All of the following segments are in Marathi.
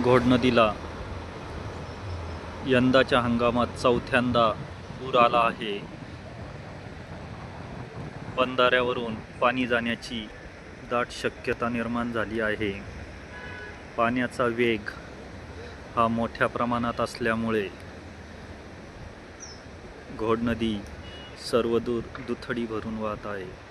घोड नदीला यंदाच्या हंगामात चौथ्यांदा पूर आला आहे. बंधाऱ्यावरून पाणी जाण्याची दाट शक्यता निर्माण झाली आहे. पाण्याचा वेग हा मोठ्या प्रमाणात असल्यामुळे घोड नदी सर्वदूर दुथडी भरून वाहत आहे.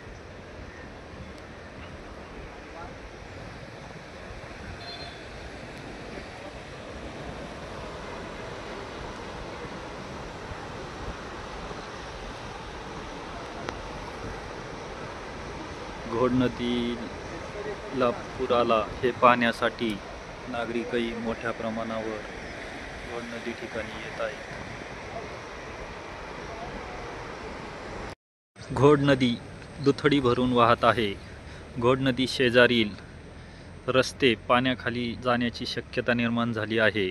घोड नदीला पूर आला हे पाहण्यासाठी नागरिकही मोठ्या प्रमाणावर घोड नदी ठिकाणी येत आहेत. घोड नदी दुथडी भरून वाहत आहे. घोड नदी शेजारील रस्ते पाण्याखाली जाण्याची शक्यता निर्माण झाली आहे.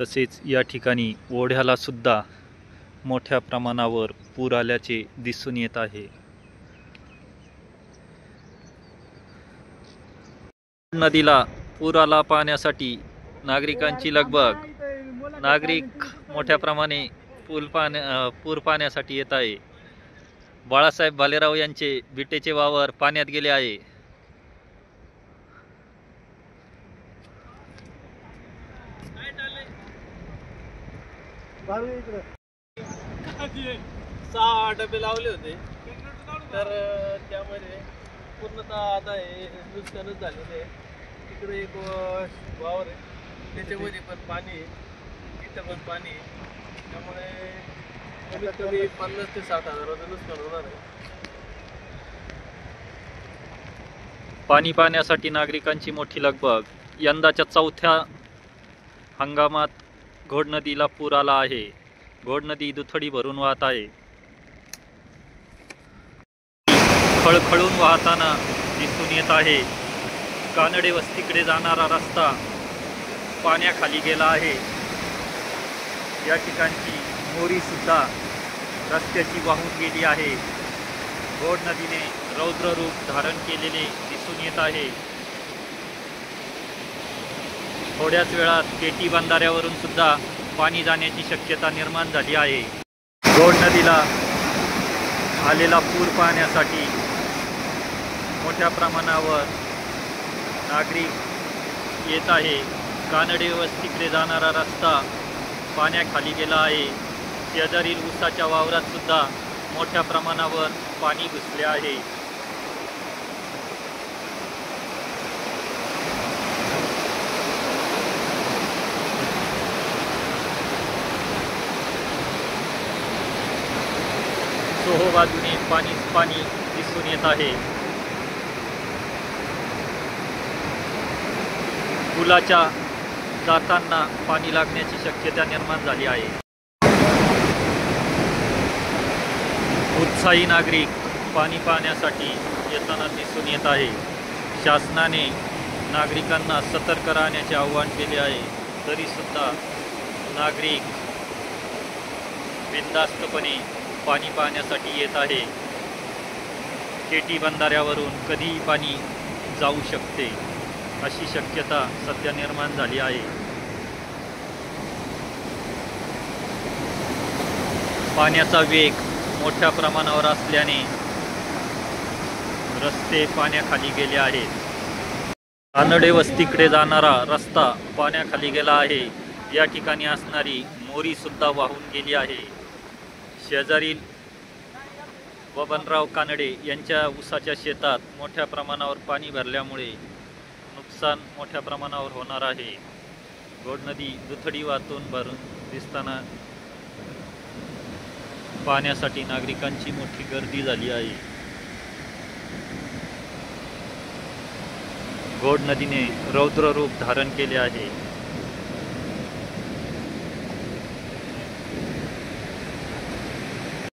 तसेच या ठिकाणी ओढ्याला सुद्धा मोठ्या प्रमाणावर पूर आल्याचे दिसून येत आहे. नदीला पूर आला पाहण्यासाठी नागरिकांची लगबग. नागरिक मोठ्या प्रमाणे पूर पाहण्यासाठी येत आहे. बाळासाहेब भालेराव यांचे बिटेचे वावर पाण्यात गेले आहे. सहा डबे लावले होते तर त्यामध्ये पूर्णतः आता हे नुकसानच झालेलं आहे. तिकडे एक वावर आहे त्याच्यामध्ये पण पाणी आहे, इथं पण पाणी आहे. त्यामुळे कमीत कमी 50 ते 60 हजाराचं नुकसान होणार आहे. पाणी पाहण्यासाठी नागरिकांची मोठी लगबग. यंदाच्या चौथ्या हंगामात घोड नदीला पूर आला आहे. घोड नदी दुथडी भरून वाहत आहे. खळखळून वाहताना दिसून येत आहे. कानडे वस्तीकडे जाणारा रस्ता पाण्याखाली गेला आहे. या ठिकाणची मोरी सुद्धा रस्त्याची वाहून गेली आहे. घोड नदीने रौद्र रूप धारण केलेले दिसून येत आहे. थोड्याच वेळात केटी बंधाऱ्यावरून सुद्धा पाणी जाण्याची शक्यता निर्माण झाली आहे. घोड नदीला आलेला पूर पाहण्यासाठी मोठ्या प्रमाणावर नागरिक येत आहे. कानडे वस्तीकडे जाणारा रस्ता पाण्याखाली गेला आहे. शेजारील ऊसाच्या वावरात सुद्धा मोठ्या प्रमाणावर पाणी घुसले आहे. चोहो बाजूने पाणी दिसून येत आहे. पुलाच्या जाताना पाणी लागण्याची शक्यता निर्माण झाली आहे. उत्साही नागरिक पाणी पाहण्यासाठी येताना दिसून येत आहे. शासनाने नागरिकांना सतर्क राहण्याचे आवाहन केले आहे. तरी सुद्धा नागरिक बिनधास्तपणे पाणी पाहण्यासाठी येत आहे. केटी बंधाऱ्यावरून कधीही पाणी जाऊ शकते अशी शक्यता सध्या निर्माण झाली आहे. पाण्याचा वेग मोठ्या प्रमाणावर असल्याने रस्ते पाण्याखाली गेले आहेत. कानडे वस्तीकडे जाणारा रस्ता पाण्याखाली गेला आहे. या ठिकाणी असणारी मोरी सुद्धा वाहून गेली आहे. शेजारील बबनराव कानडे यांच्या ऊसाच्या शेतात मोठ्या प्रमाणावर पाणी भरल्यामुळे नुकसान मोठ्या प्रमाणावर होणार आहे. घोड नदी दुथडी वाहतून भरून दिसताना पाहण्यासाठी नागरिकांची मोठी गर्दी झाली आहे. घोड नदीने रौद्र रूप धारण केले आहे.